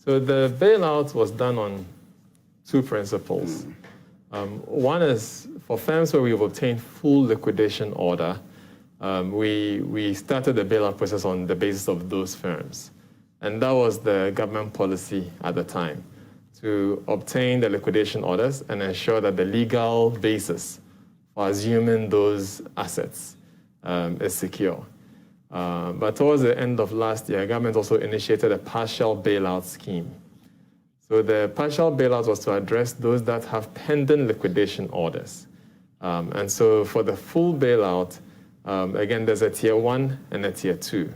So the bailout was done on two principles. One is for firms where we've obtained full liquidation order, we started the bailout process on the basis of those firms. And that was the government policy at the time, to obtain the liquidation orders and ensure that the legal basis for assuming those assets is secure. But towards the end of last year, government also initiated a partial bailout scheme. So the partial bailout was to address those that have pending liquidation orders. And so for the full bailout, again, there's a tier 1 and a tier 2.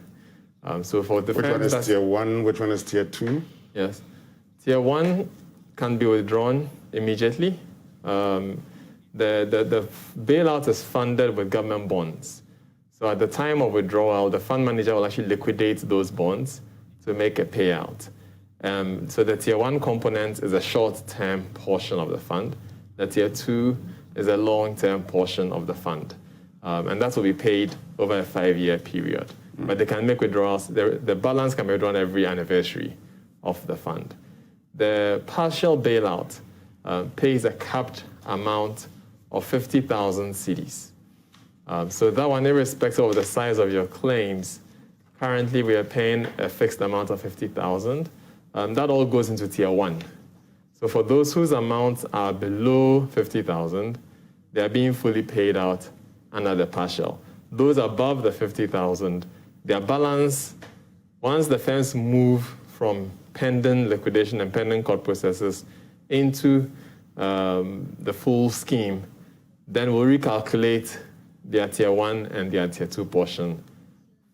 So for the which one is tier 1, which one is tier 2? Yes. Tier 1 can be withdrawn immediately. The bailout is funded with government bonds. So at the time of withdrawal, the fund manager will actually liquidate those bonds to make a payout. So the tier 1 component is a short-term portion of the fund. The tier 2 is a long-term portion of the fund. And that will be paid over a 5-year period. But they can make withdrawals. The balance can be withdrawn every anniversary of the fund. The partial bailout pays a capped amount of 50,000 cedis. So that one, irrespective of the size of your claims, currently we are paying a fixed amount of 50,000. That all goes into tier 1. So for those whose amounts are below 50,000, they are being fully paid out under the partial. Those above the 50,000, their balance, once the firms move from pending liquidation and pending court processes into the full scheme, then we'll recalculate their tier 1 and their tier 2 portion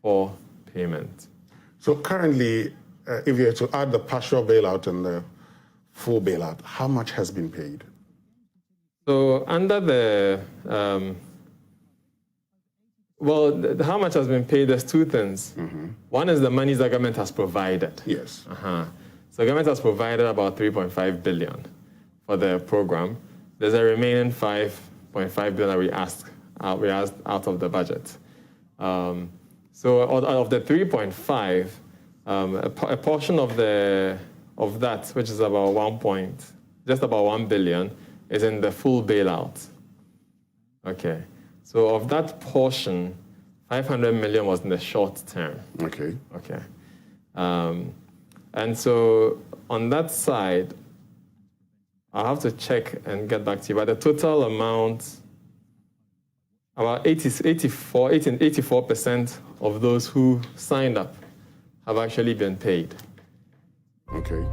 for payment. So currently, if you were to add the partial bailout and the full bailout, how much has been paid? So under the, how much has been paid, there's two things. One is the money the government has provided. Yes. So the government has provided about 3.5 billion for the program. There's a remaining 5.5 billion that we asked out of the budget. So out of the 3.5, a portion of that, which is about just about 1 billion, is in the full bailout. Okay. So of that portion, 500 million was in the short term. Okay. Okay. And so on that side, I'll have to check and get back to you. But the total amount, about 84% of those who signed up have actually been paid. Okay.